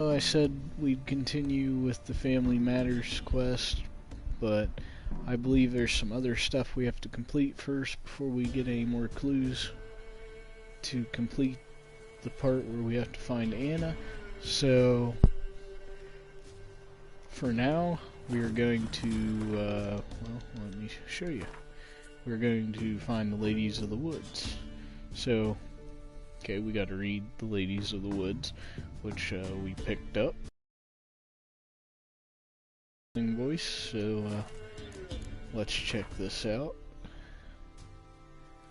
I said we'd continue with the Family Matters quest, but I believe there's some other stuff we have to complete first before we get any more clues to complete the part where we have to find Anna. So, for now, we are going to, well, let me show you. We're going to find the Ladies of the Woods. So, okay, we gotta read the Ladies of the Woods, which we picked up. Voice, so let's check this out.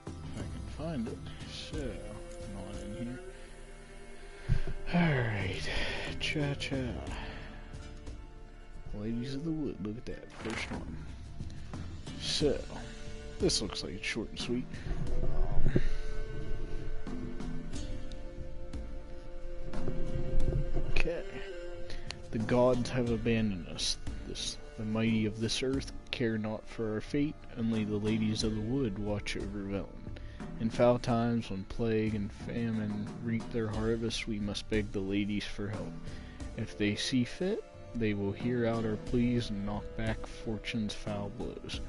If I can find it. So, not in here. Alright, cha-cha. Ladies of the Wood, look at that, first one. So, this looks like it's short and sweet. Okay. The gods have abandoned us. The mighty of this earth care not for our fate, only the ladies of the wood watch over Velen. In foul times, when plague and famine reap their harvest, we must beg the ladies for help. If they see fit, they will hear out our pleas and knock back fortune's foul blows.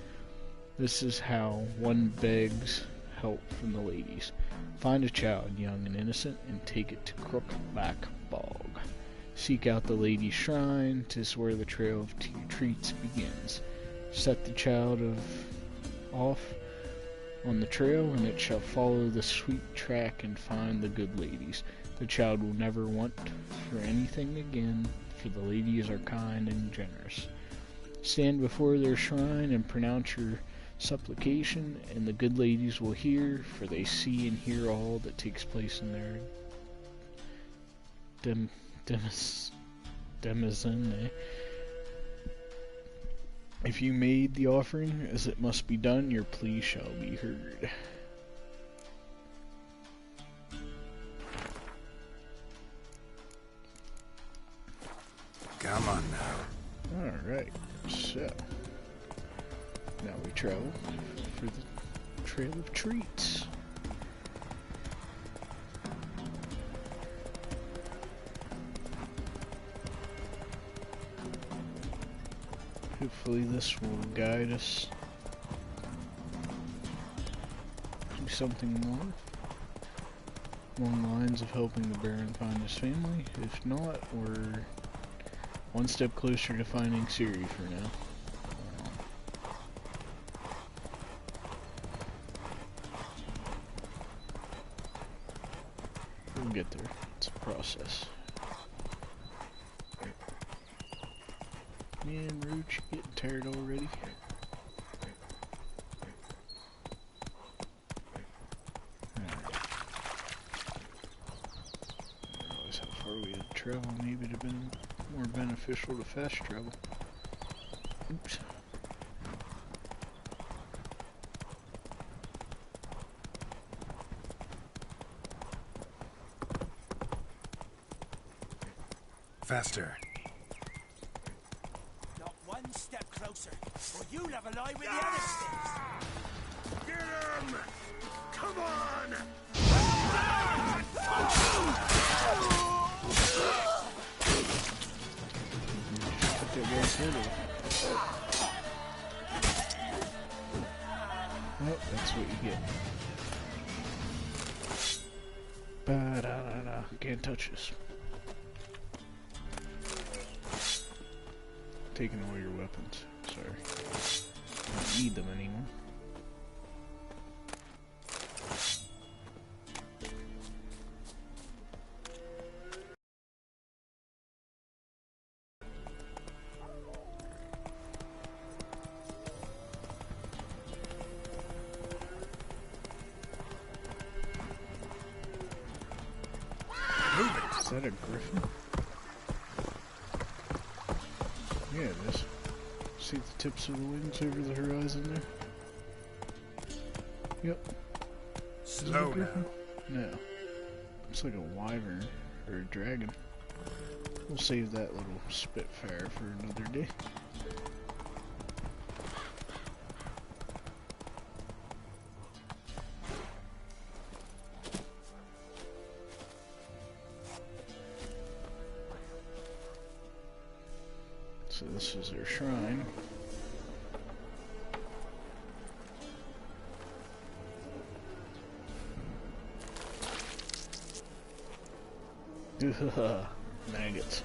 This is how one begs help from the ladies. Find a child, young and innocent, and take it to Crookback Bog. Seek out the lady's shrine, 'tis where the trail of treats begins. Set the child off on the trail, and it shall follow the sweet track and find the good ladies. The child will never want for anything again, for the ladies are kind and generous. Stand before their shrine and pronounce your supplication, and the good ladies will hear, for they see and hear all that takes place in their demizane. If you made the offering as it must be done, your plea shall be heard. Come on now. Alright, so now we travel for the Trail of Treats. Hopefully this will guide us to something more along the lines of helping the Baron find his family. If not, we're one step closer to finding Ciri for now. We'll get there. It's a process. Man, Roach, you getting tired already? Alright. I didn't realize how far we had to travel. Maybe it'd have been more beneficial to fast travel. Oops. Faster. Not one step closer, or you'll have a lie with the other sticks. Get him! Come on! Put that guy's head off. Oh, that's what you get. Ba-da-da-da. Can't touch this. Taking all your weapons. Sorry. Don't need them anymore. Is that a griffin? Yeah, it is. See the tips of the wings over the horizon there? Yep. Slow now. No. Looks like a wyvern or a dragon. We'll save that little spitfire for another day. So this is their shrine. Maggots.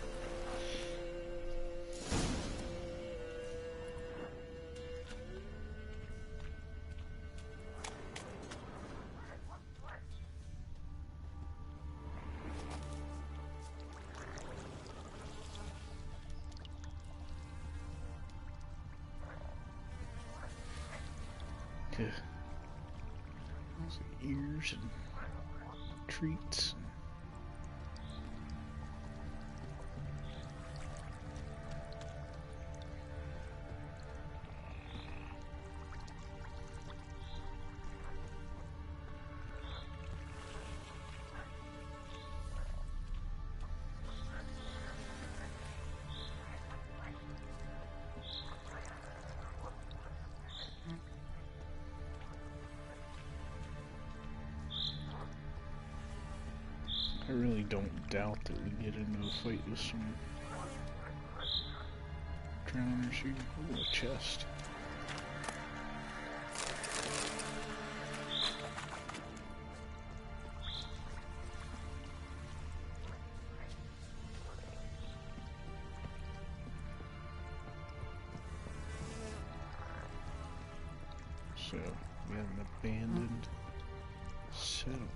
Ears and treats. I really don't doubt that we get into a fight with some drowners here. Ooh, a chest. So, we have an abandoned settlement.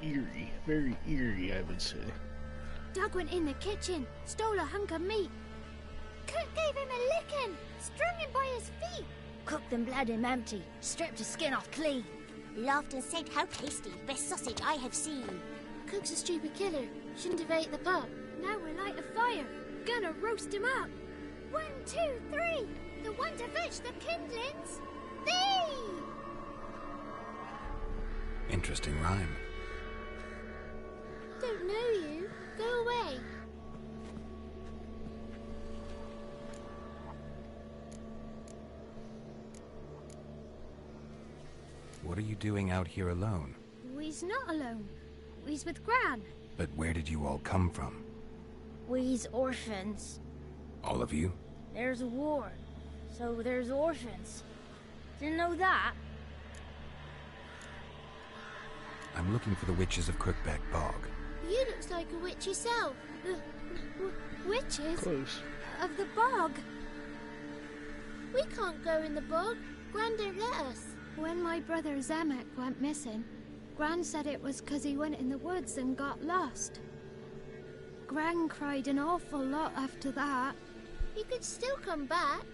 Eerie, very eerie, I would say. Doug went in the kitchen, stole a hunk of meat. Cook gave him a licking, strung him by his feet. Cooked and bled him empty, stripped his skin off clean. Laughed and said, "How tasty, best sausage I have seen." Cook's a stupid killer, shouldn't have ate the pup. Now we'll light a fire, gonna roast him up. 1, 2, 3, the one to fetch the kindlings. Thee! Interesting rhyme. Don't know you. Go away. What are you doing out here alone? We's not alone. We's with Gran. But where did you all come from? We's orphans. All of you? There's a war, so there's orphans. Didn't know that? I'm looking for the witches of Crookback Bog. You looks like a witch yourself. Witches? Close. Of the bog. We can't go in the bog. Gran don't let us. When my brother Zemek went missing, Gran said it was 'cause he went in the woods and got lost. Gran cried an awful lot after that. He could still come back.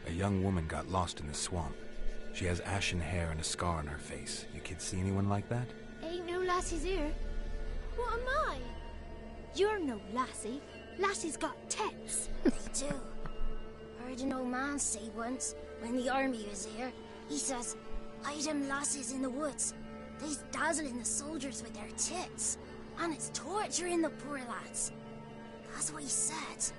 A young woman got lost in the swamp. She has ashen hair and a scar on her face. You kids see anyone like that? Ain't no lassies here. What am I? You're no lassie. Lassie's got tits. They do. Heard an old man say once, when the army was here, he says, "I them lasses in the woods. They's dazzling the soldiers with their tits, and it's torturing the poor lads." That's what he said.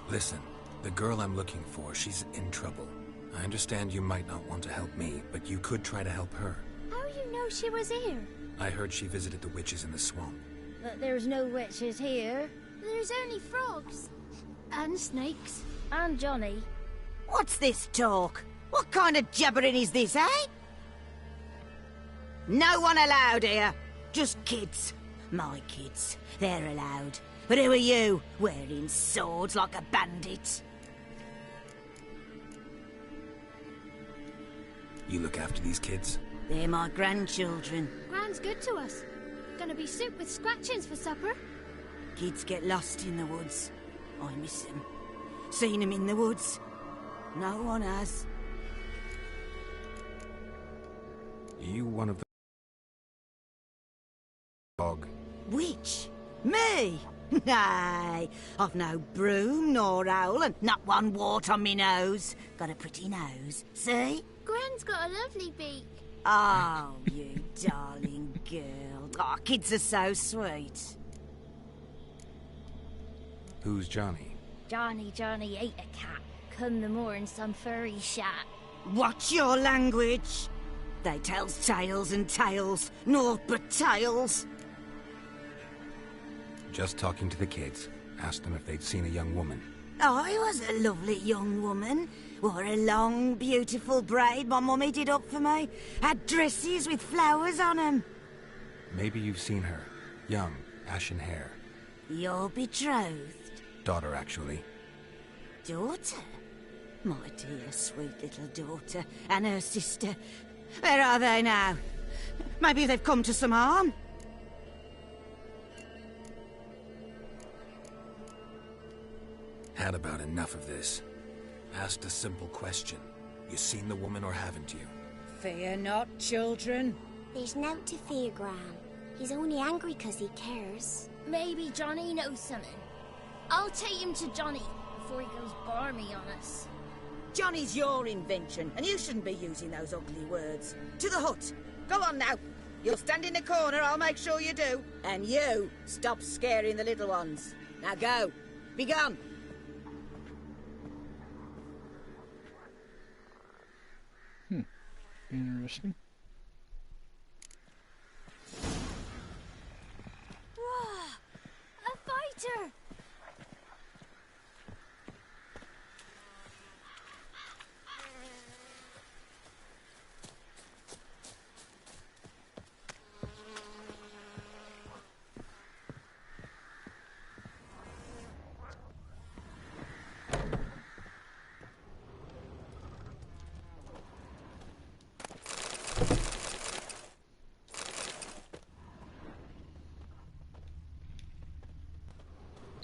Listen, the girl I'm looking for, she's in trouble. I understand you might not want to help me, but you could try to help her. How you know she was here? I heard she visited the witches in the swamp. But there's no witches here. There's only frogs. And snakes. And Johnny. What's this talk? What kind of jabbering is this, eh? No one allowed here. Just kids. My kids. They're allowed. But who are you, wearing swords like a bandit? You look after these kids? They're my grandchildren. Gran's good to us. Gonna be soup with scratchings for supper. Kids get lost in the woods. I miss them. Seen them in the woods. No one has. You one of the dog? Which? Me? Nay, I've no broom nor owl and not one wart on me nose. Got a pretty nose, see? Gran's got a lovely beak. Oh, you darling girl. Oh, kids are so sweet. Who's Johnny? Johnny ate a cat. Come the more in some furry shat. Watch your language. They tells tales and tales, naught but tales. Just talking to the kids. Asked them if they'd seen a young woman. I was a lovely young woman. Wore a long, beautiful braid my mummy did up for me. Had dresses with flowers on 'em. Maybe you've seen her. Young, ashen hair. Your betrothed? Daughter, actually. Daughter? My dear, sweet little daughter. And her sister. Where are they now? Maybe they've come to some harm? Had about enough of this. Asked a simple question. You seen the woman or haven't you? Fear not, children. There's nought to fear, Gran. He's only angry 'cause he cares. Maybe Johnny knows something. I'll take him to Johnny before he goes barmy on us. Johnny's your invention, and you shouldn't be using those ugly words. To the hut. Go on now. You'll stand in the corner, I'll make sure you do. And you, stop scaring the little ones. Now go. Be gone. Interesting. Whoa! A fighter!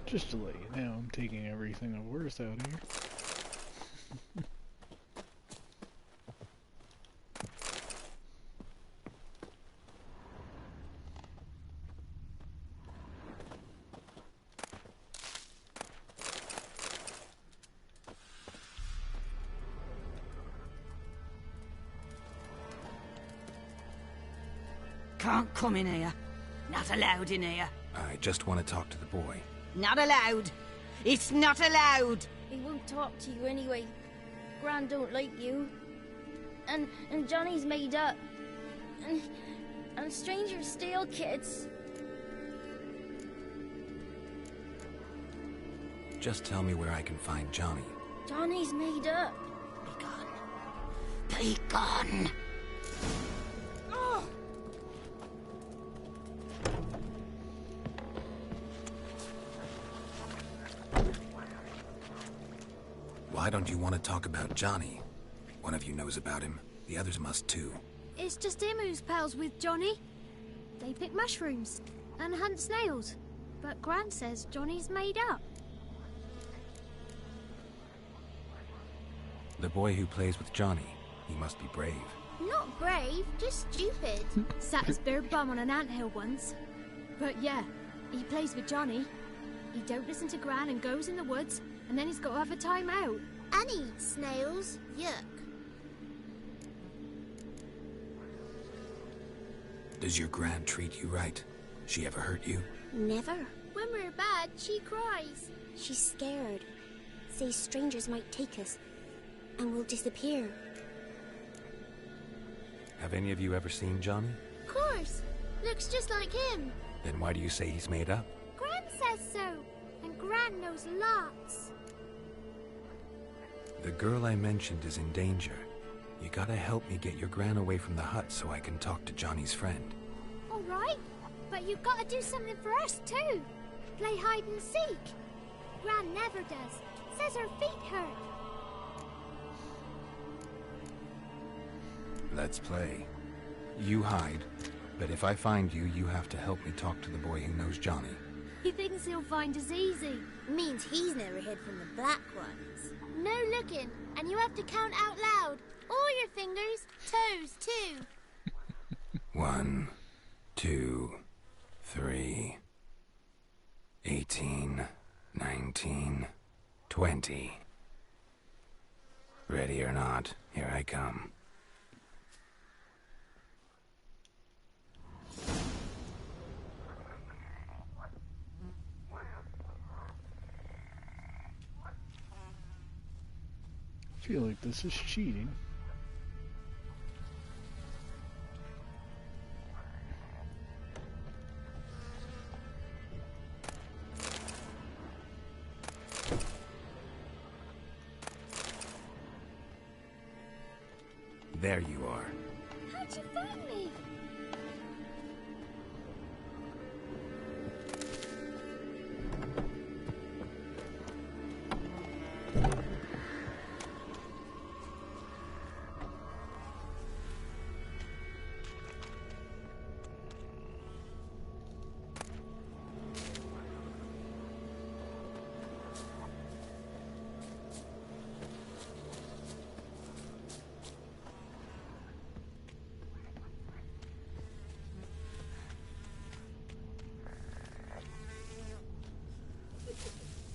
Just to let you know, I'm taking everything of worth out here. Can't come in here. Not allowed in here. I just want to talk to the boy. Not allowed. It's not allowed. He won't talk to you anyway. Gran don't like you. And Johnny's made up. And strangers steal kids. Just tell me where I can find Johnny. Johnny's made up. Be gone. Be gone. Why don't you want to talk about Johnny? One of you knows about him. The others must too. It's just him who's pals with Johnny. They pick mushrooms and hunt snails. But Gran says Johnny's made up. The boy who plays with Johnny. He must be brave. Not brave, just stupid. Sat his bare bum on an anthill once. But yeah, he plays with Johnny. He don't listen to Gran and goes in the woods, and then he's got to have a time out. And eats snails. Yuck. Does your Gran treat you right? She ever hurt you? Never. When we're bad, she cries. She's scared. Says strangers might take us. And we'll disappear. Have any of you ever seen Johnny? Of course. Looks just like him. Then why do you say he's made up? Gran says so. And Gran knows lots. The girl I mentioned is in danger. You gotta help me get your Gran away from the hut so I can talk to Johnny's friend. All right. But you've got to do something for us, too. Play hide and seek. Gran never does. Says her feet hurt. Let's play. You hide, but if I find you, you have to help me talk to the boy who knows Johnny. He thinks he'll find us easy. Means he's never hid from the black ones. No looking, and you have to count out loud. All your fingers, toes too. 1, 2, 3, 18, 19, 20. Ready or not, here I come. I feel like this is cheating. There you are. How'd you find me?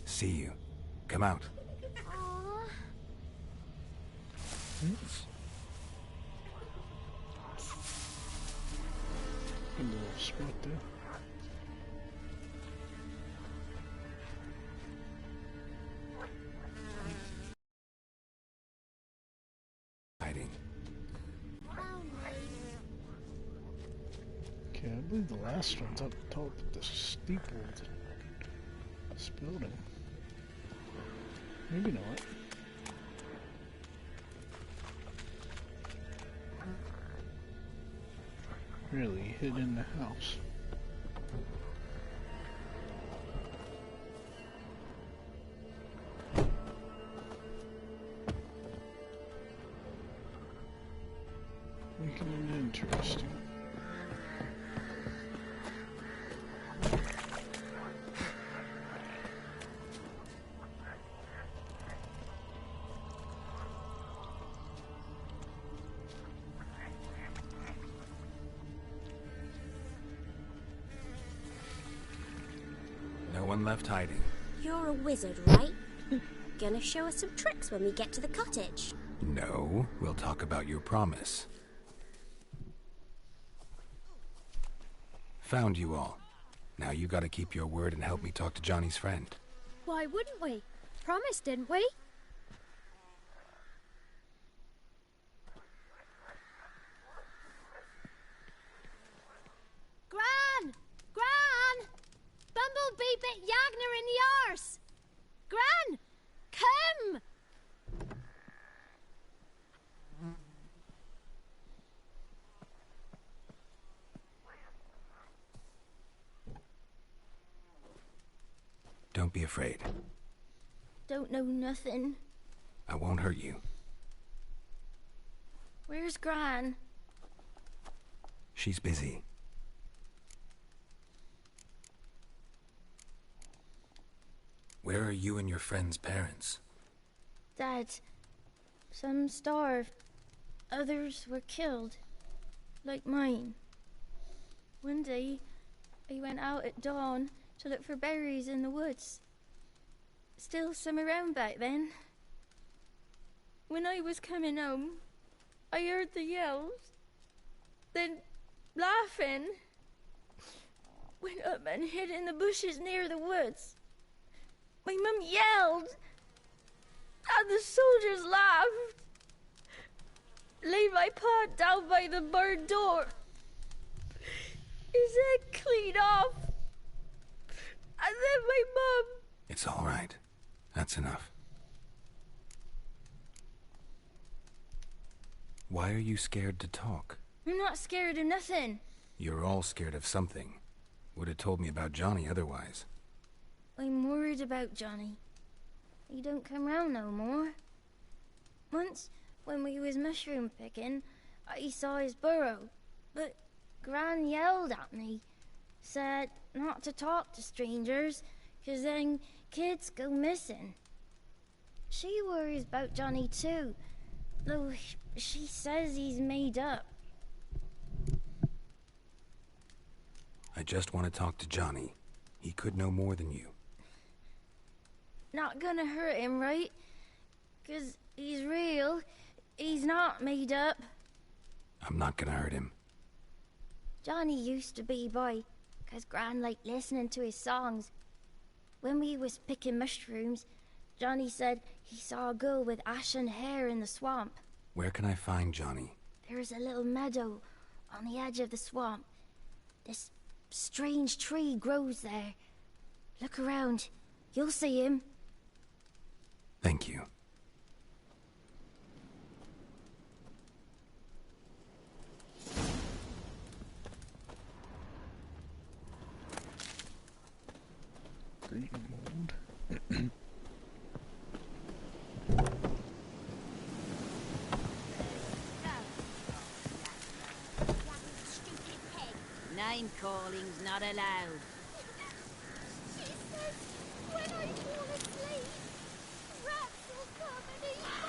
See you. Come out. Aww. Good little spot there. Hiding. Okay, I believe the last one's up top of the steeple of this building. Maybe not. Really, hid in the house. Making it interesting. No one left hiding. You're a wizard, right? Gonna show us some tricks when we get to the cottage. No, we'll talk about your promise. Found you all. Now you gotta keep your word and help me talk to Johnny's friend. Why wouldn't we? Promised, didn't we? Gran! Gran! Bumblebee bit Yagner in the arse! Gran! Come! Don't be afraid. Don't know nothing. I won't hurt you. Where's Gran? She's busy. Where are you and your friend's parents? Dad. Some starved. Others were killed. Like mine. One day, I went out at dawn to look for berries in the woods. Still some around back then. When I was coming home, I heard the yells. Then, laughing, went up and hid in the bushes near the woods. My mum yelled, and the soldiers laughed. Laid my pa down by the barn door. His head clean off. And then my mum... It's all right. That's enough. Why are you scared to talk? I'm not scared of nothing. You're all scared of something. Would have told me about Johnny otherwise. I'm worried about Johnny. He don't come round no more. Once, when we was mushroom picking, I saw his burrow. But Gran yelled at me. Said not to talk to strangers, 'cause then kids go missing. She worries about Johnny too, though she says he's made up. I just want to talk to Johnny. He could know more than you. Not gonna hurt him, right? 'Cause he's real. He's not made up. I'm not gonna hurt him. Johnny used to be boy, 'cause Gran liked listening to his songs. When we was picking mushrooms, Johnny said he saw a girl with ashen hair in the swamp. Where can I find Johnny? There's a little meadow on the edge of the swamp. This strange tree grows there. Look around. You'll see him. Thank you. Name calling's not allowed. She says when I fall asleep, rats will come and eat my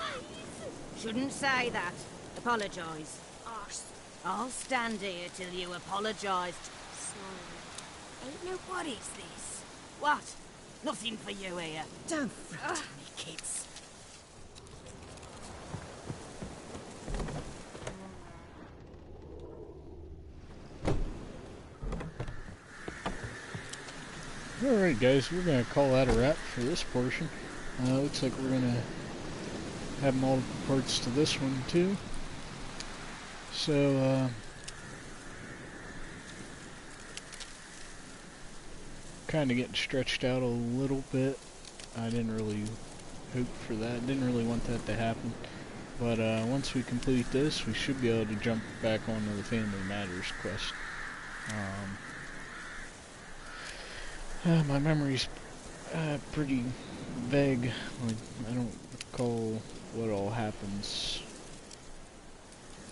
eyes. Shouldn't say that. Apologise. Arse. I'll stand here till you apologise. Sorry. Ain't no... What is this? What? Nothing for you here. Don't frighten me, kids. Alright guys, we're going to call that a wrap for this portion. Looks like we're going to have multiple parts to this one too. So, kind of getting stretched out a little bit. I didn't really hope for that, didn't really want that to happen. But once we complete this, we should be able to jump back onto the Family Matters quest. My memory's pretty vague. Like, I don't recall what all happens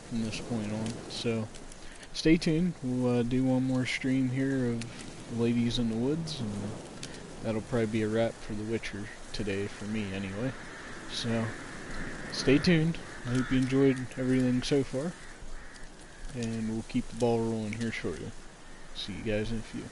from this point on. So, stay tuned. We'll do one more stream here of Ladies in the Woods, and that'll probably be a wrap for The Witcher today, for me anyway. So, stay tuned. I hope you enjoyed everything so far, and we'll keep the ball rolling here shortly. See you guys in a few.